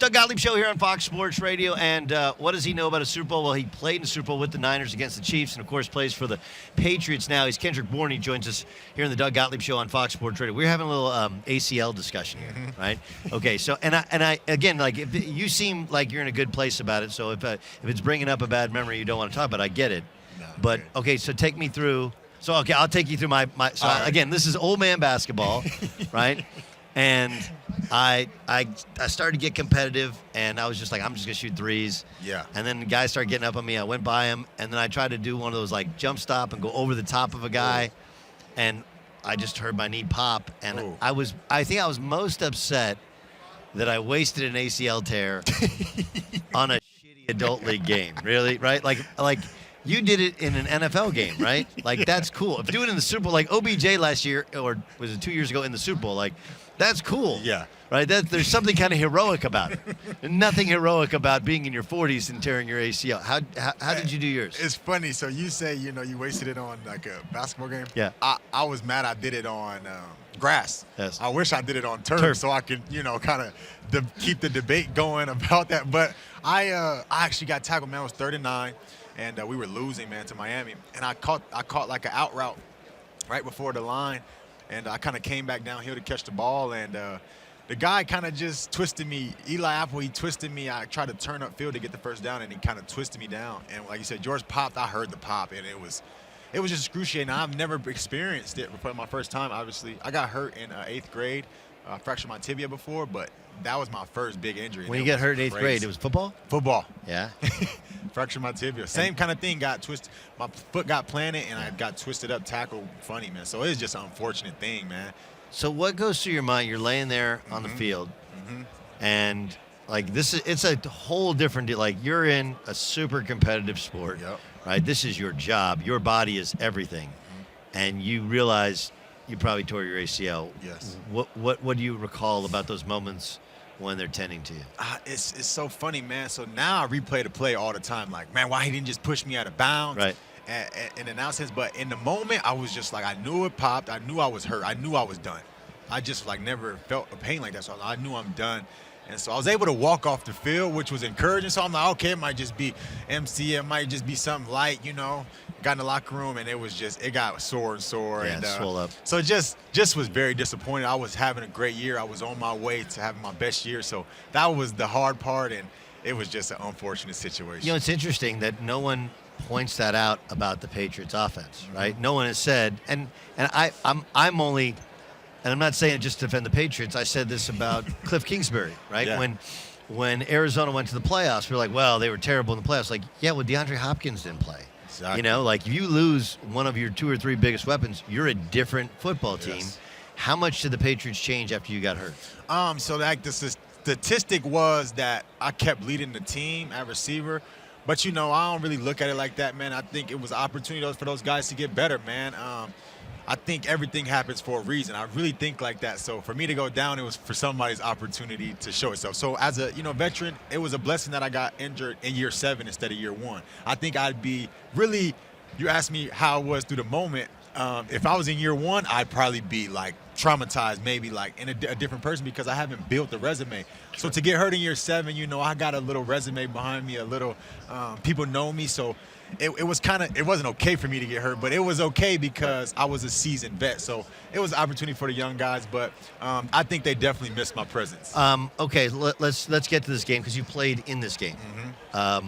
Doug Gottlieb Show here on Fox Sports Radio. And what does he know about a Super Bowl? Well, he played in the Super Bowl with the Niners against the Chiefs and, of course, plays for the Patriots now. He's Kendrick Bourne. He joins us here in the Doug Gottlieb Show on Fox Sports Radio. We're having a little ACL discussion here, right? Okay, so, and I again, like, if you seem like you're in a good place about it, so if it's bringing up a bad memory you don't want to talk about, I get it. No, but, okay, so take me through. So, okay, I'll take you through my so, right. Again, this is old man basketball, right? And I started to get competitive, and I was just like, I'm just going to shoot threes. Yeah. And then the guys started getting up on me. I went by him, and then I tried to do one of those, like, jump stop and go over the top of a guy, and I just heard my knee pop. And I think I was most upset that I wasted an ACL tear on a shitty adult league game. Really, right? Like you did it in an NFL game, right? Like, that's cool. If you do it in the Super Bowl, like OBJ last year, or was it 2 years ago in the Super Bowl, like, that's cool. Yeah. Right? There's something kind of heroic about it. Nothing heroic about being in your 40s and tearing your ACL. How did you do yours? It's funny. So you say, you wasted it on, like, a basketball game? Yeah. I was mad I did it on grass. Yes. I wish I did it on turf. So I could, kind of keep the debate going about that. But I actually got tackled, man. I was 39, and we were losing, man, to Miami. And I caught like an out route right before the line. And I kind of came back downhill to catch the ball, and the guy kind of just twisted me. Eli Apple, he twisted me. I tried to turn upfield to get the first down, and he kind of twisted me down. And like you said, George popped. I heard the pop, and it was just excruciating. I've never experienced it for my first time, obviously. I got hurt in 8th grade. I fractured my tibia before, but that was my first big injury. When you get hurt in 8th grade, it was football? Football. Yeah. Fractured my tibia. Same kind of thing. Got twisted. My foot got planted, and I got twisted up, tackled funny, man. So it's just an unfortunate thing, man. So what goes through your mind? You're laying there on the field, and like it's a whole different deal. Like, you're in a super competitive sport, right? This is your job. Your body is everything, and you realize you probably tore your ACL. Yes. What do you recall about those moments when they're tending to you? It's so funny, man. So now I replay the play all the time. Like, man, why he didn't just push me out of bounds? Right. And in that sense, but in the moment, I was just like, I knew it popped. I knew I was hurt. I knew I was done. I just, like, never felt a pain like that. So I knew I'm done. And so I was able to walk off the field, which was encouraging. So I'm like, okay, it might just be MC. It might just be something light, Got in the locker room, and it got sore and sore. Yeah, and swole up. So just was very disappointed. I was having a great year. I was on my way to having my best year. So that was the hard part, and it was just an unfortunate situation. It's interesting that no one points that out about the Patriots offense, right? No one has said, and I'm only, and I'm not saying it just to defend the Patriots. I said this about Cliff Kingsbury, right? Yeah. When Arizona went to the playoffs, we were like, well, they were terrible in the playoffs. Like, yeah, well, DeAndre Hopkins didn't play. Exactly. Like, if you lose one of your 2 or 3 biggest weapons, you're a different football team. Yes. How much did the Patriots change after you got hurt? So like the statistic was that I kept leading the team at receiver. But, I don't really look at it like that, man. I think it was an opportunity for those guys to get better, man. I think everything happens for a reason. I really think like that. So for me to go down, it was for somebody's opportunity to show itself. So as a veteran, it was a blessing that I got injured in year 7 instead of year 1. I think I'd be really, you asked me how it was through the moment. If I was in year 1, I'd probably be like traumatized, maybe like in a different person, because I haven't built the resume. So to get hurt in year 7, I got a little resume behind me, a little people know me. So it was it wasn't okay for me to get hurt, but it was okay because I was a seasoned vet. So it was an opportunity for the young guys, but I think they definitely missed my presence. Okay, let's get to this game because you played in this game. What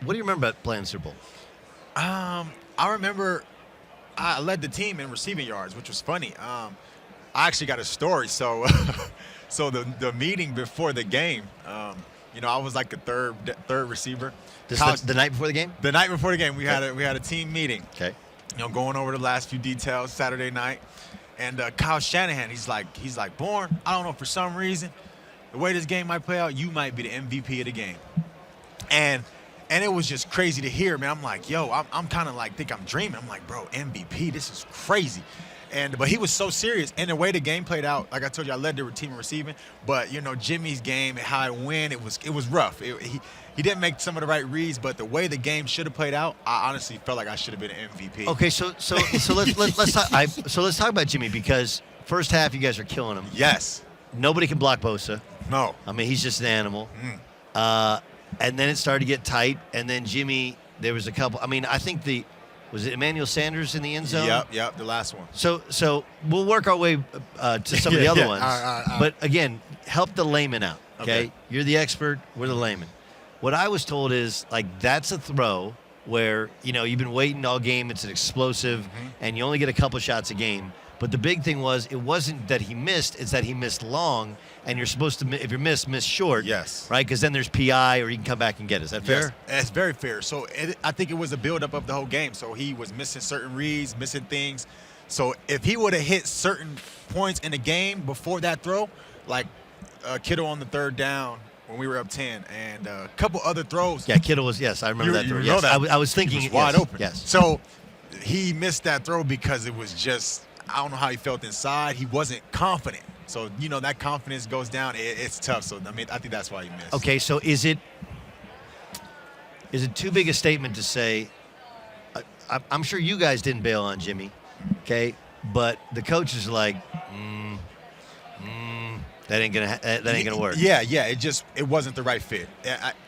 do you remember about playing the Super Bowl? I remember I led the team in receiving yards, which was funny. I actually got a story. So the meeting before the game, I was like the third receiver. The night before the game? The night before the game, we had a team meeting. Okay. Going over the last few details Saturday night, and Kyle Shanahan, he's like, Bourne, I don't know, for some reason, the way this game might play out, you might be the MVP of the game. And it was just crazy to hear, man. I'm like, yo, I'm kind of like, think I'm dreaming. I'm like, bro, MVP, this is crazy. But he was so serious. And the way the game played out, like I told you, I led the team in receiving. But, Jimmy's game and how it went, it was rough. He didn't make some of the right reads, but the way the game should have played out, I honestly felt like I should have been an MVP. Okay, so let's talk. So let's talk about Jimmy, because first half you guys are killing him. Yes. nobody can block Bosa. No. I mean, he's just an animal. And then it started to get tight. And then Jimmy, there was a couple. I mean, I think was it Emmanuel Sanders in the end zone? Yep, the last one. So we'll work our way to some of the other ones. All right. But again, help the layman out. Okay? You're the expert. We're the layman. What I was told is, like, that's a throw where, you've been waiting all game. It's an explosive, and you only get a couple shots a game. But the big thing was, it wasn't that he missed, it's that he missed long, and you're supposed to, if you miss short. Yes. Right? Because then there's PI, or you can come back and get it. Is that fair? Yes, it's very fair. So I think it was a buildup of the whole game. So he was missing certain reads, missing things. So if he would have hit certain points in the game before that throw, like Kittle on the third down when we were up 10, and a couple other throws. Yeah, Kittle was, yes, I remember that throw. You Yes, know that. I was thinking it was wide open. Yes. So he missed that throw because it was just, I don't know how he felt inside. He wasn't confident. So, that confidence goes down. It's tough. So, I think that's why he missed. Okay, so is it too big a statement to say, I'm sure you guys didn't bail on Jimmy, okay? But the coaches are like, that ain't gonna work. Yeah, it wasn't the right fit.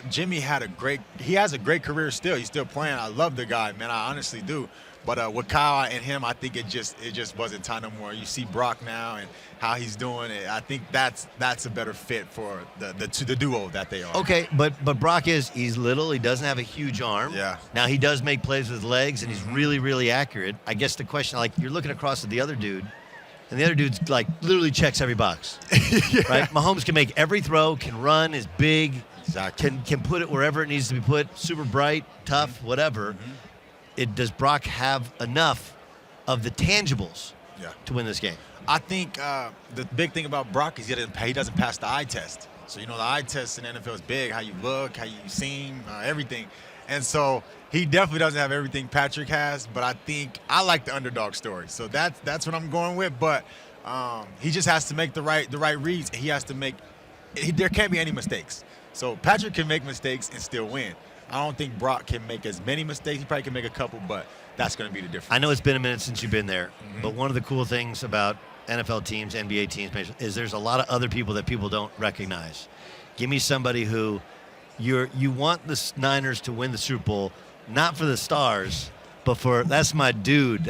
Jimmy has a great career still. He's still playing. I love the guy, man. I honestly do. But with Kyle and him, I think it just wasn't time no more. You see Brock now and how he's doing it. I think that's a better fit for the duo that they are. Okay, but Brock he's little. He doesn't have a huge arm. Yeah. Now he does make plays with legs, and he's really, really accurate. I guess the question, like, you're looking across at the other dude, and the other dude's like literally checks every box. Right? Mahomes can make every throw, can run, is big, exactly. can put it wherever it needs to be put, super bright, tough, whatever. Does Brock have enough of the tangibles to win this game? I think the big thing about Brock is he doesn't pass the eye test. So, the eye test in the NFL is big, how you look, how you seem, everything. And so he definitely doesn't have everything Patrick has, but I think I like the underdog story. So that's what I'm going with. But he just has to make the right reads. He has to there can't be any mistakes. So Patrick can make mistakes and still win. I don't think Brock can make as many mistakes. He probably can make a couple, but that's going to be the difference. I know it's been a minute since you've been there, but one of the cool things about NFL teams, NBA teams, is there's a lot of other people that people don't recognize. Give me somebody who you want the Niners to win the Super Bowl, not for the stars, but that's my dude.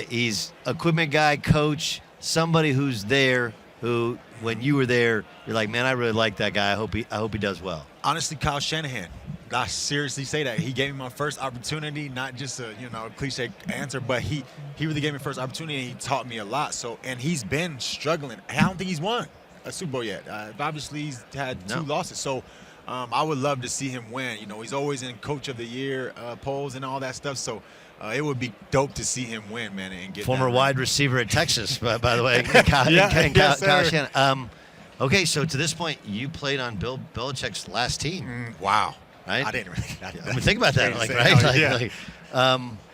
He's equipment guy, coach, somebody who's there who, when you were there, you're like, man, I really like that guy. I hope he does well. Honestly, Kyle Shanahan. I seriously say that. He gave me my first opportunity, not just a cliche answer, but he really gave me the first opportunity, and he taught me a lot. So, and he's been struggling. I don't think he's won a Super Bowl yet. Obviously, he's had two losses. So, I would love to see him win. He's always in Coach of the Year polls and all that stuff. So, it would be dope to see him win, man, and get former wide receiver at Texas, by the way, Kyle Shanahan. Okay, so to this point, you played on Bill Belichick's last team. Wow. Right? I didn't really. I mean, think about that, right?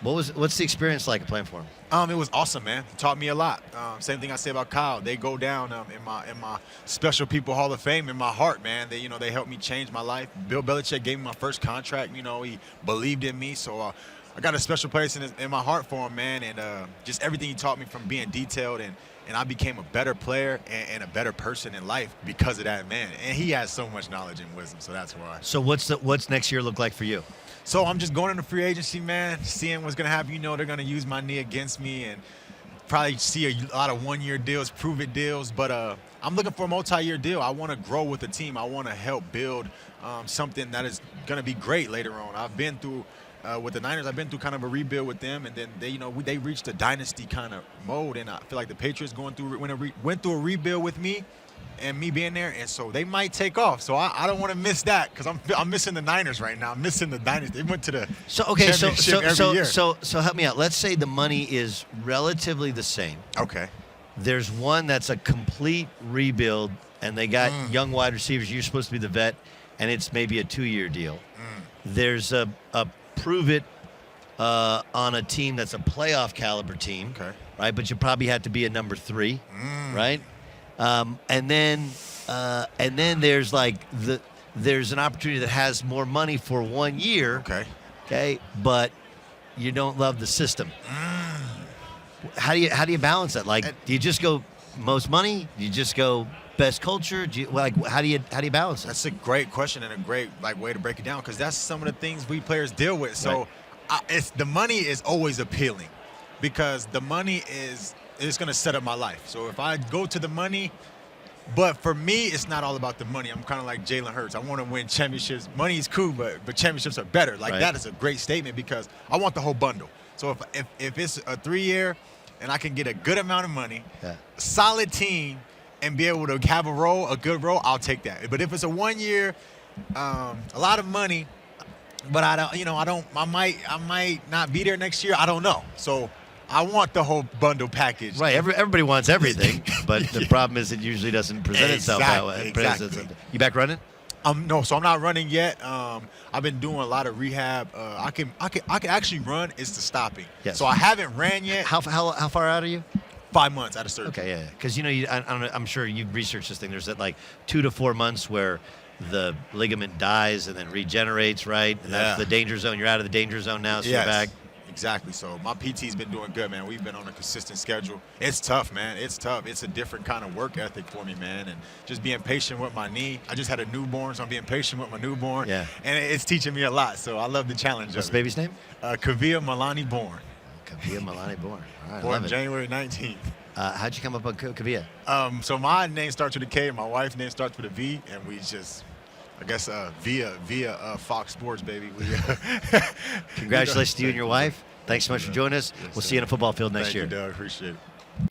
What's the experience like playing for him? It was awesome, man. He taught me a lot. Same thing I say about Kyle. They go down in my Special People Hall of Fame in my heart, man. They helped me change my life. Bill Belichick gave me my first contract. He believed in me, so I got a special place in my heart for him, man. And just everything he taught me, from being detailed, and I became a better player and a better person in life because of that, man. And he has so much knowledge and wisdom, so that's why. So what's next year look like for you? So I'm just going into free agency, man, seeing what's going to happen. They're going to use my knee against me and probably see a lot of one-year deals, prove-it deals. But I'm looking for a multi-year deal. I want to grow with the team. I want to help build something that is going to be great later on. I've been through with the Niners, I've been through kind of a rebuild with them, and then they reached a dynasty kind of mode, and I feel like the Patriots went through a rebuild with me, and me being there, and so they might take off. So I don't want to miss that, because I'm missing the Niners right now. I'm missing the dynasty. They went to the championship every year. So help me out. Let's say the money is relatively the same. Okay. There's one that's a complete rebuild, and they got young wide receivers. You're supposed to be the vet, and it's maybe a 2-year deal. There's a prove it on a team that's a playoff caliber team, right? But you probably have to be a number 3, right? And then there's there's an opportunity that has more money for 1 year, okay, but you don't love the system. How do you balance that? Like, do you just go most money? Do you just go best culture? Do you, like, how do you balance it? That's a great question and a great way to break it down, because that's some of the things we players deal with. So it's the money is always appealing, because the money is going to set up my life. So if I go to the money, but for me, it's not all about the money. I'm kind of like Jalen Hurts. I want to win championships. Money is cool, but championships are better. Like that is a great statement, because I want the whole bundle. So if it's a 3-year and I can get a good amount of money, a solid team, and be able to have a good role, I'll take that. But if it's a 1 year, a lot of money, but I might not be there next year. I don't know. So I want the whole bundle package. Right. Everybody wants everything, but the problem is it usually doesn't present itself that way. Exactly. You back running? No, so I'm not running yet. I've been doing a lot of rehab. I can actually run. It's the stopping. Yes. So I haven't ran yet. How far out are you? 5 months out of surgery. Okay, yeah. Because I'm sure you've researched this thing. There's that like 2 to 4 months where the ligament dies and then regenerates, right? And that's the danger zone. You're out of the danger zone now, so you're back. Exactly. So my PT's been doing good, man. We've been on a consistent schedule. It's tough, man. It's tough. It's a different kind of work ethic for me, man. And just being patient with my knee. I just had a newborn, so I'm being patient with my newborn. Yeah. And it's teaching me a lot. So I love the challenge. What's the baby's name? Kavia Milani Bourne. Kavia Milani Bourne. All right, Born January 19th. How'd you come up on Kavia? So my name starts with a K, and my wife's name starts with a V, and we just, I guess, via Fox Sports, baby. Congratulations to you and your wife. Thanks so much for joining us. We'll see you in a football field next year. Thank you, Doug. Appreciate it.